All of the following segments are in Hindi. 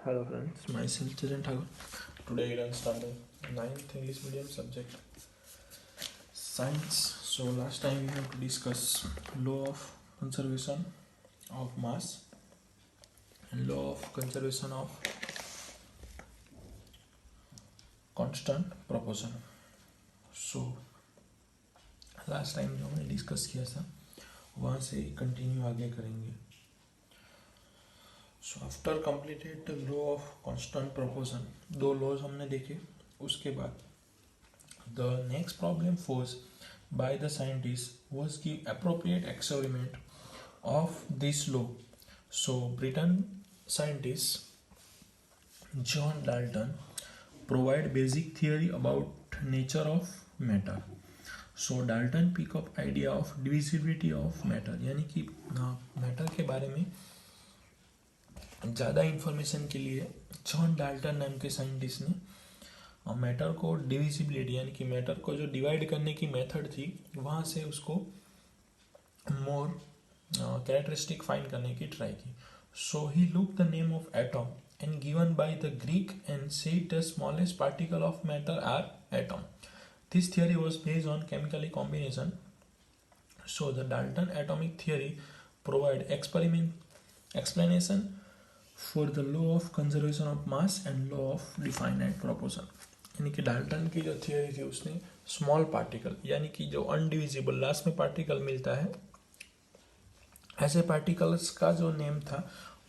Hello friends, myself Chiran Thakur. Today we learn standard 9th English medium subject science. So last time we have to discuss law of conservation of mass and law of conservation of constant proportion. So last time जो हमने डिस्कस किया था वहाँ से कंटिन्यू आगे करेंगे. So after completed the law of constant proportion, दो लॉज हमने देखे. उसके बाद the next problem force by the scientist was give appropriate experiment of this law. So Britain scientist John Dalton provide basic theory about nature of matter. So Dalton pick up idea of divisibility of matter, यानी कि मैटर के बारे में ज़्यादा इन्फॉर्मेशन के लिए जॉन डाल्टन नाम के साइंटिस्ट ने मैटर को डिविजिबिलिटी यानी कि मैटर को जो डिवाइड करने की मेथड थी वहाँ से उसको मोर कैरेक्टरिस्टिक फाइंड करने की ट्राई की. So he look the name of atom and given by the Greek and said the smallest particle of matter are atom. This theory was based on chemical combination. So the Dalton atomic theory provide explanation for the law of conservation of mass and law of definite proportion. यानी कि डाल्टन की जो थियरी थी उसने स्मॉल पार्टिकल यानी कि जो अनडिविजिबल लास्ट में पार्टिकल मिलता है ऐसे पार्टिकल्स का जो नेम था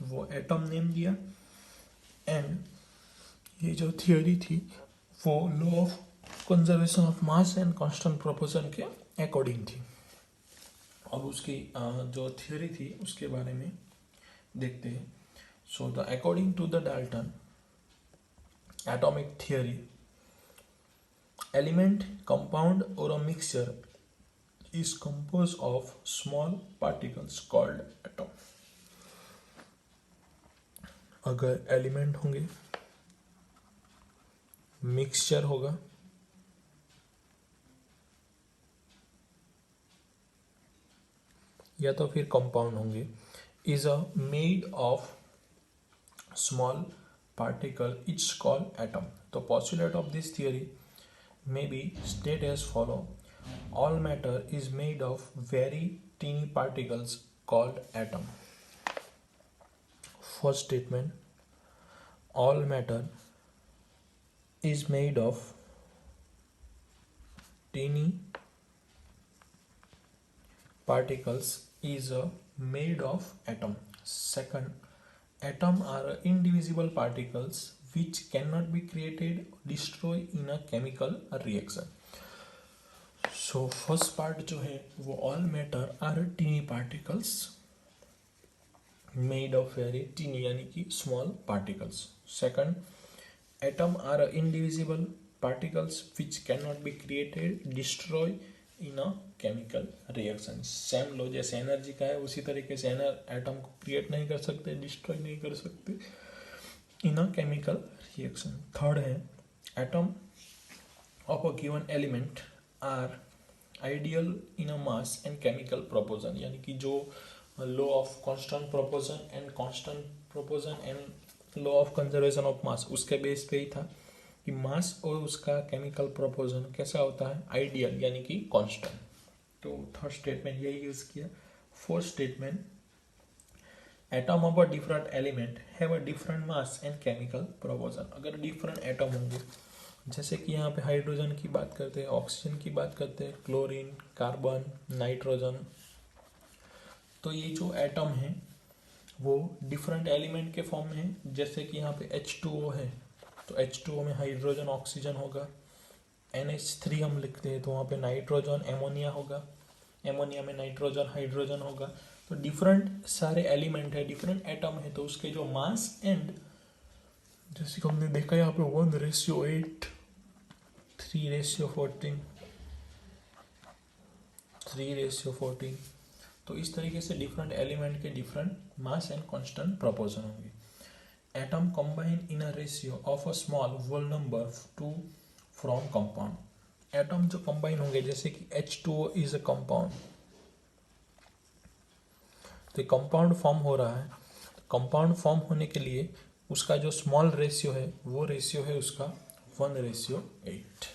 वो एटम नेम दिया. एंड ये जो थियरी थी वो law of conservation of mass and constant proportion के अकॉर्डिंग थी. अब उसकी जो थियरी थी उसके बारे में देखते हैं. So according to the Dalton atomic theory, element, compound or a mixture is composed of small particles called atom. अगर एलिमेंट होंगे, मिक्सचर होगा या तो फिर कंपाउंड होंगे, is a made of small particle each called atom. The postulate of this theory may be stated as follow: all matter is made of very teeny particles called atom. First statement: all matter is made of teeny particles is made of atom. Second, atom are indivisible particles which cannot be created or destroyed in a chemical reaction. So first part जो है वो all matter are teeny particles made of very teeny यानी कि small particles. Second, atom are indivisible particles which cannot be created, destroyed in a chemical reaction. Same law जैसे एनर्जी का है उसी तरीके से एटम को क्रिएट नहीं कर सकते, डिस्ट्रॉय नहीं कर सकते in a chemical reaction. Third है atom of a given element are ideal in a mass and chemical proportion, यानी कि जो law of constant proportion and law of conservation of mass उसके बेस पे ही था कि मास और उसका केमिकल प्रोपोर्शन कैसा होता है, आइडियल यानी कि कांस्टेंट. तो थर्ड स्टेटमेंट यही यूज किया. Fourth statement atom of a different element have a different mass and chemical proportion. अगर डिफरेंट एटम होंगे जैसे कि यहाँ पे हाइड्रोजन की बात करते हैं, ऑक्सीजन की बात करते हैं, क्लोरीन, कार्बन, नाइट्रोजन, तो ये जो एटम है वो डिफरेंट एलिमेंट के फॉर्म में है. जैसे कि यहाँ पे H2O है तो H2O में हाइड्रोजन ऑक्सीजन होगा. NH3 हम लिखते हैं तो वहाँ पे नाइट्रोजन एमोनिया होगा, एमोनिया में नाइट्रोजन हाइड्रोजन होगा. तो डिफरेंट सारे एलिमेंट है, डिफरेंट एटम है, तो उसके जो मास एंड जैसे कि हमने देखा यहाँ पे 1:8, 3:14, 3:14. तो इस तरीके से डिफरेंट एलिमेंट के different mass and constant proportion होंगे. Atom combine in a ratio of a small whole number to form compound. Atom जो combine होंगे जैसे कि H2O is a compound, तो कंपाउंड फॉर्म हो रहा है. कंपाउंड फॉर्म होने के लिए उसका जो स्मॉल रेशियो है वो रेशियो है उसका 1:8।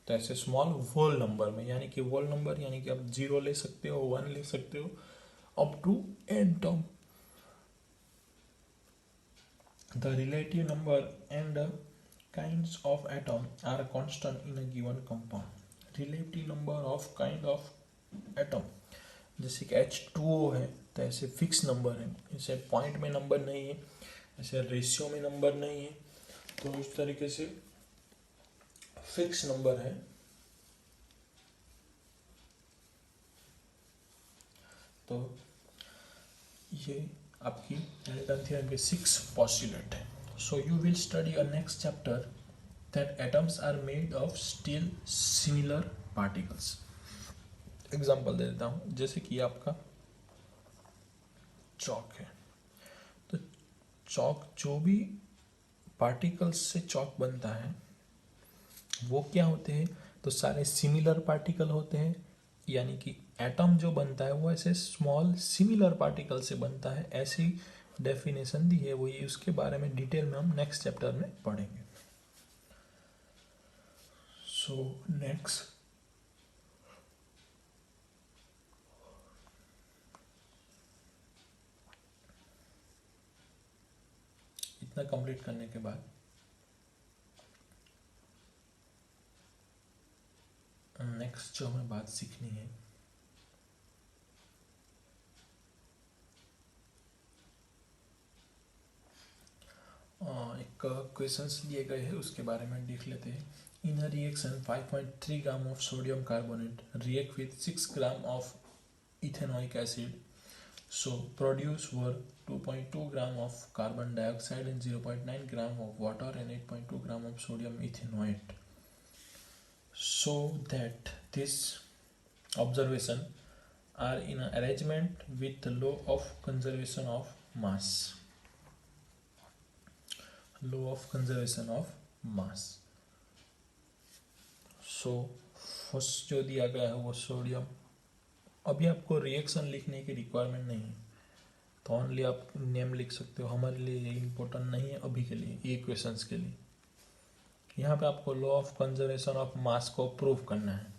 तो ऐसे स्मॉल होल नंबर में, यानी कि होल नंबर यानी कि आप 0 ले सकते हो, 1 ले सकते हो, up to n term. The relative number and the kinds of atom are constant in a given compound. Relative number of kind of atom, जैसे कि H2O है तो ऐसे फिक्स नंबर है, ऐसे पॉइंट में नंबर नहीं है, ऐसे रेशियो में नंबर नहीं है, तो इस तरीके से फिक्स नंबर है। तो ये आपकी डाल्टन थ्योरम के 6 पोस्टुलेट है। So you will study a next chapter that atoms are made of still similar particles. Example दे देता हूँ, जैसे कि आपका चौक है, तो चौक जो भी पार्टिकल्स से चौक बनता है वो क्या होते हैं, तो सारे सिमिलर पार्टिकल होते हैं, यानी कि एटम जो बनता है वो ऐसे स्मॉल सिमिलर पार्टिकल से बनता है, ऐसी डेफिनेशन दी है वो, ये उसके बारे में डिटेल में हम नेक्स्ट चैप्टर में पढ़ेंगे। सो नेक्स्ट इतना कंप्लीट करने के बाद नेक्स्ट जो हमें बात सीखनी है, एक क्वेश्चंस दिए गए हैं उसके बारे में देख लेते हैं। In a reaction 5.3 gram of sodium carbonate react with 6 gram of ethanoic acid, so produce were 2.2 gram of carbon dioxide and 0.9 gram of water and 8.2 gram of sodium ethanoate. So that this observation are in an arrangement with the law of conservation of mass. Law of conservation of mass. So first जो दिया गया है वो सोडियम, अभी आपको रिएक्शन लिखने की रिक्वायरमेंट नहीं है, तो ओनली आप नेम लिख सकते हो, हमारे लिए ये इम्पोर्टेंट नहीं है अभी के लिए, ये क्वेश्चंस के लिए। यहाँ पे आपको law of conservation of mass को प्रूव करना है।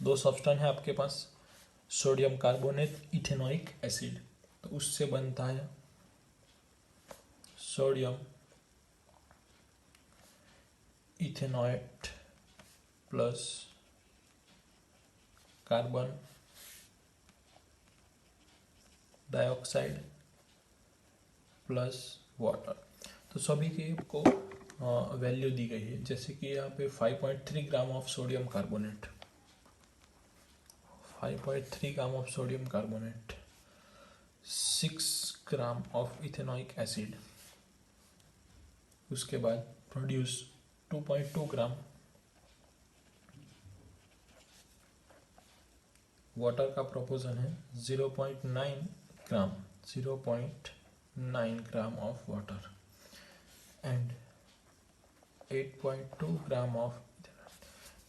दो सब्सटेंस है आपके पास, सोडियम कार्बोनेट, इथेनॉइक एसिड, तो उससे बनता है sodium ethanoate plus carbon dioxide plus water. तो सभी की को वैल्यू दी गई है, जैसे कि यहाँ पे 5.3 gram of sodium carbonate, 5.3 gram of sodium carbonate, 6 gram of ethanoic acid, उसके बाद प्रोड्यूस 2.2 ग्राम वाटर का प्रोपोर्शन है 0.9 ग्राम, 0.9 gram of water and 8.2 gram of,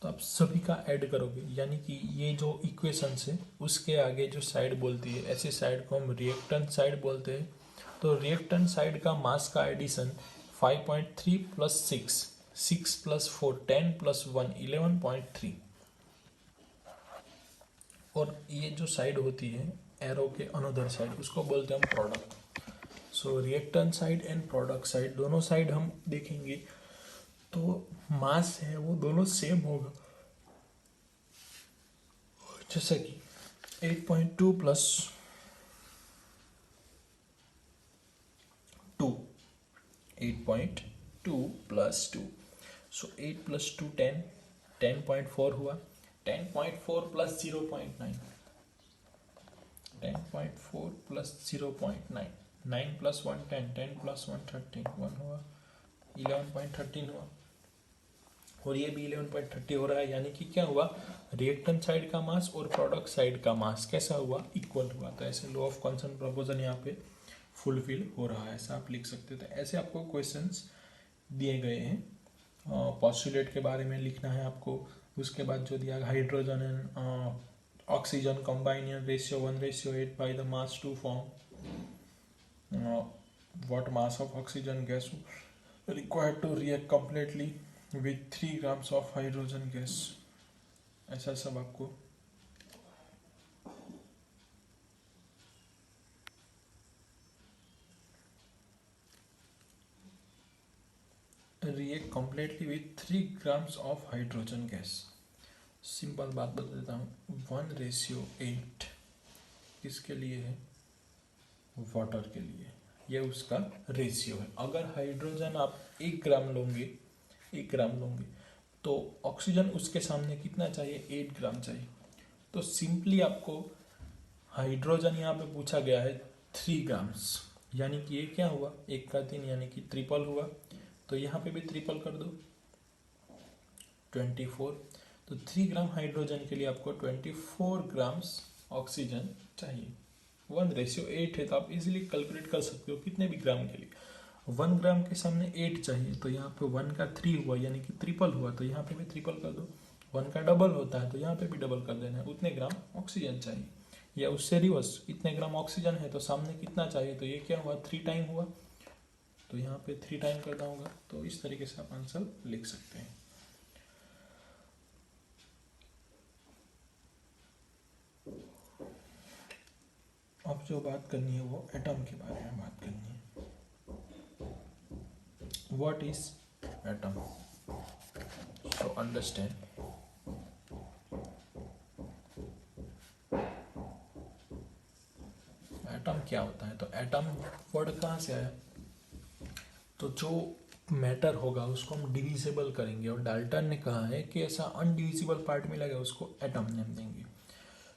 तो आप सभी का ऐड करोगे, यानी कि ये जो इक्वेशन है उसके आगे जो साइड बोलती है, ऐसी साइड को हम रिएक्टेंट साइड बोलते हैं। तो रिएक्टेंट साइड का मास का एडिशन 5.3 प्लस 6, 6 प्लस 4 10 प्लस 1 11.3, और ये जो साइड होती है एरो के अनदर साइड उसको बोलते हैं हम product. So reactant side and product side दोनों साइड हम देखेंगे तो मास है वो दोनों सेम होगा, जैसे कि 8.2 प्लस 2, 8.2 प्लस 2, सो 8 प्लस 2 10, 10.4 हुआ, 10.4 प्लस 0.9, 10.4 प्लस 0.9, 9 प्लस 1 10, 10 प्लस 1 13, 1 हुआ, 11.13 हुआ, और ये भी 11.30 हो रहा है, यानी कि क्या हुआ, रिएक्टेंट साइड का मास और प्रोडक्ट साइड का मास कैसा हुआ, इक्वल हुआ। तो ऐसे लॉ ऑफ कॉन्स्टेंट प्रोपोर्शन यहाँ पे फुलफिल हो रहा है, ऐसा आप लिख सकते हो। तो ऐसे आपको क्वेश्चंस दिए गए हैं, पॉस्टुलेट के बारे में लिखना है आपको, उसके बाद जो दिया hydrogen and oxygen combine in ratio 1:8 by the mass to form what mass of oxygen gas required to react completely with 3 grams of hydrogen gas. ऐसा सब आपको react completely with 3 grams of hydrogen gas. Simple बात बता देता हूँ, 1:8 किसके लिए है? वाटर के लिए। ये उसका रेशियो है। अगर हाइड्रोजन आप 1 ग्राम लोगे, 1 ग्राम लोगे तो ऑक्सीजन उसके सामने कितना चाहिए? 8 ग्राम चाहिए। तो सिंपली आपको हाइड्रोजन यहाँ पे पूछा गया है 3 ग्राम्स, यानी कि ये क्या हुआ? 1 का 3 यानी कि ट्रिपल हुआ। तो यहाँ पे भी ट्रिपल कर दो, 24। तो 3 ग्राम हाइड्रोजन के लिए आपको 24 ग्राम्स ऑक्सीजन चाहिए। 1:8 है तो आप इजीली कैलकुलेट कर सकते हो कितने भी ग्राम के लिए। 1 ग्राम के सामने 8 चाहिए, तो यहाँ पे 1 का 3 हुआ यानी कि ट्रिपल हुआ, तो यहाँ पे भी ट्रिपल कर दो। 1 का डबल होता है तो यहाँ पे भी डबल कर देना है, उतने ग्राम ऑक्सीजन चाहिए। या उससे रिवर्स, इतने ग्राम ऑक्सीजन है तो सामने कितना चाहिए? तो ये क्या हुआ? 3 टाइम हुआ, तो यहाँ पे 3 टाइम करना होगा। तो इस तरीके से आप आंसर लिख सकते हैं। अब जो बात करनी है वो एटम के बारे में बात करनी है। What is atom? So understand, atom क्या होता है? तो एटम वर्ड कहाँ से आया? तो जो मैटर होगा उसको हम डिविजिबल करेंगे, और डाल्टन ने कहा है कि ऐसा अनडिविजिबल पार्ट मिलेगा उसको एटम नेम देंगे।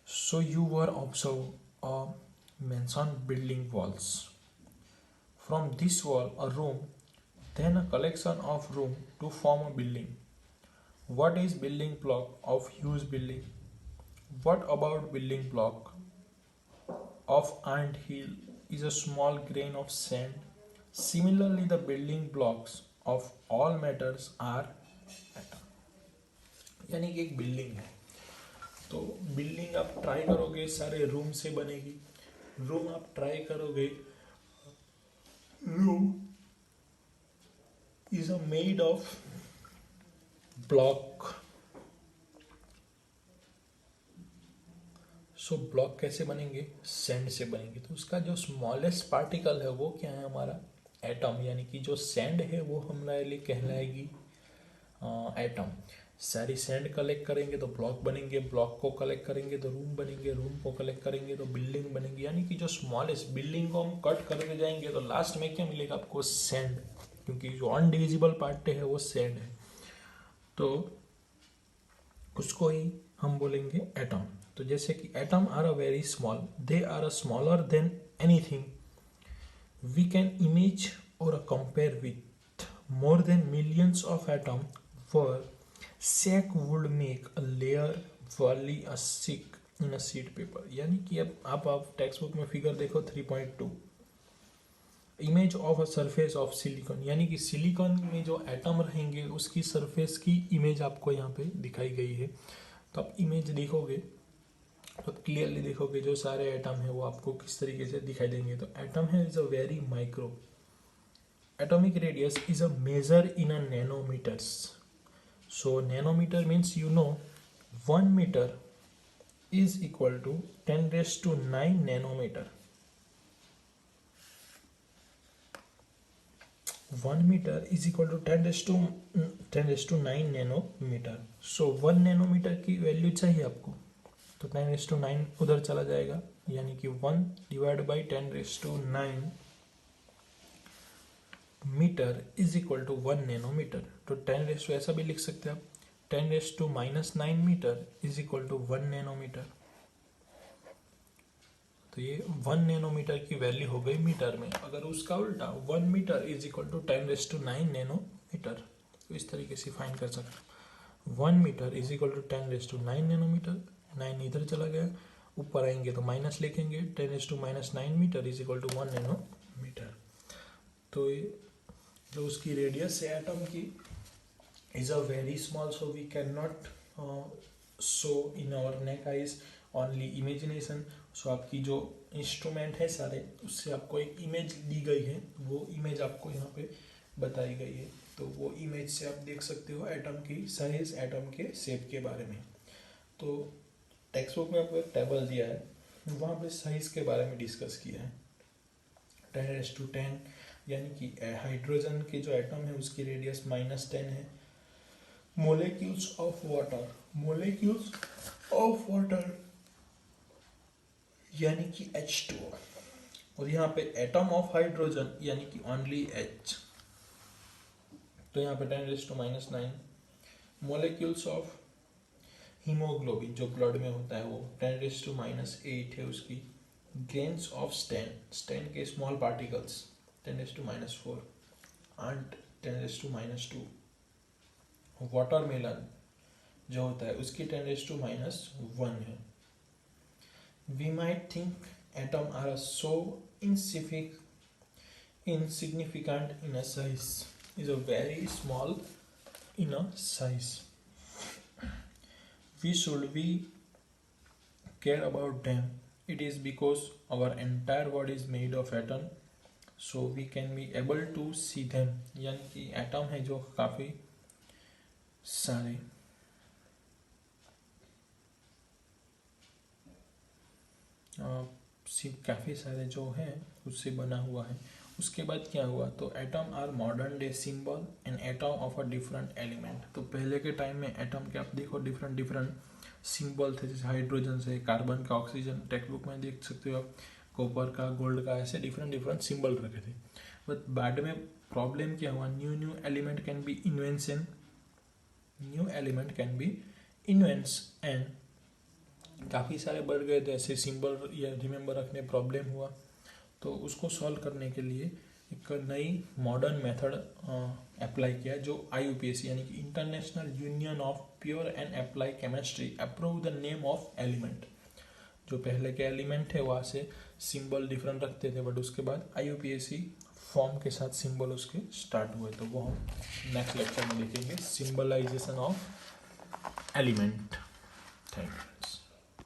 So you were observe a mention building walls. From this wall, a room, then a collection of room to form a building. What is building block of huge building? What about building block of ant hill is a small grain of sand? Similarly, the building blocks of all matters are atom. यानी कि एक बिल्डिंग है, तो बिल्डिंग आप ट्राई करोगे सारे रूम से बनेगी। रूम आप ट्राई करोगे, room is a made of block. So block कैसे बनेंगे? सैंड से बनेंगे। तो उसका जो स्मॉलेस्ट पार्टिकल है वो क्या है? हमारा एटम, यानी कि जो सैंड है वो हमारे लिए कहलाएगी एटम। सारी सैंड कलेक्ट करेंगे तो ब्लॉक बनेंगे, ब्लॉक को कलेक्ट करेंगे तो रूम बनेंगे, रूम को कलेक्ट करेंगे तो बिल्डिंग बनेगी। यानी कि जो स्मॉलेस्ट बिल्डिंग को हम कट करके जाएंगे तो लास्ट में क्या मिलेगा आपको? सैंड, क्योंकि जो अनडिविजिबल पार्ट है वो सैंड है, तो उसको ही हम बोलेंगे एटम। तो जैसे कि atom are a very small, they are a smaller than anything we can image or compare with more than millions of atom were stack would make a layer barely a sick in a seed paper. यानी कि अब आप टेक्स्ट बुक में फिगर देखो 3.2, image of a surface of silicon, यानी कि सिलिकॉन में जो एटम रहेंगे उसकी सरफेस की इमेज आपको यहाँ पे दिखाई गई है। तो आप इमेज देखोगे तो क्लियरली देखोगे जो सारे एटम है वो आपको किस तरीके से दिखाई देंगे। तो एटम है is a very micro, atomic radius is a measure in a nanometres. So nanometer means 1 meter is equal to 10 raised to 9 nanometer. 1 meter is equal to 10 raised to 9 nanometer. So 1 nanometer की वैल्यू चाहिए आपको, तो 10 raised to 9 उधर चला जाएगा, यानी कि 1 divide by 10 raised to 9 metre is equal to 1 nanometre. तो 10 रेस टू ऐसा भी लिख सकते हैं आप, 10 raise to -9 metre is equal to 1 nanometre. तो ये 1 नैनोमीटर की वैल्यू हो गई मीटर में। अगर उसका उल्टा 1 metre is equal to 10 raise to 9 nanometre, तो इस तरीके से फाइंड कर सकते हैं। 1 metre is equal to 10 raise to 9 nanometre, 9 इधर चला गया, ऊपर आएंगे तो माइनस लिखेंगे, 10 raise to -9 metre is equal to 1 nanometre. तो ये जो उसकी रेडियस है एटम की is a very small, so we can not show in our naked eyes, only imagination. So आपकी जो इंस्ट्रूमेंट है सारे, उससे आपको एक इमेज दी गई है, वो इमेज आपको यहाँ पे बताई गई है। तो वो इमेज से आप देख सकते हो एटम की साइज, एटम के शेप के बारे में। तो टेक्स्ट बुक में आपको एक टेबल दिया है, वहाँ पे साइज के बारे में डिस्कस किया है। 10⁻10 यानी कि हाइड्रोजन के जो एटम है उसकी रेडियस -10 है। Molecules of water, molecules of water यानी कि H2O, और यहाँ पे एटम ऑफ हाइड्रोजन यानी कि ओनली H, तो यहाँ पे 10⁻9। मोलिक्यूल्स ऑफ हीमोग्लोबिन जो ब्लड में होता है वो 10⁻8 है उसकी। ग्रेन्स ऑफ स्टेन के स्मॉल पार्टिकल्स 10⁻4 एंड 10⁻2। वाटरमेलन जो होता है उसकी 10⁻1 है। We might think atom are so insignificant in a size, is a very small in a size. Should we care about them? It is because our entire body is made of atom, so we can be able to see them. यानी कि एटम है जो काफ़ी सारे काफ़ी सारे जो है उससे बना हुआ है। उसके बाद क्या हुआ, तो atom are modern day symbol and atom of a different element. तो पहले के टाइम में एटम के आप देखो डिफरेंट डिफरेंट सिंबल थे, जैसे हाइड्रोजन से, कार्बन का, ऑक्सीजन, टेक्स्ट बुक में देख सकते हो आप, कॉपर का, गोल्ड का, ऐसे डिफरेंट डिफरेंट सिंबल रखे थे। बट बाद में प्रॉब्लम क्या हुआ, new element can be invention, new element can be invents and काफ़ी सारे बढ़ गए थे ऐसे सिंबल या रिमेंबर रखने प्रॉब्लम हुआ। तो उसको सॉल्व करने के लिए एक नई मॉडर्न मेथड अप्लाई किया जो IUPAC यानी कि international union of pure and apply chemistry approve the name of element. जो पहले के एलिमेंट थे वहाँ से सिंबल डिफरेंट रखते थे, बट उसके बाद IUPAC फॉर्म के साथ सिंबल उसके स्टार्ट हुए। तो वो हम नेक्स्ट लेक्चर में देखेंगे, symbolisation of element. Thank you.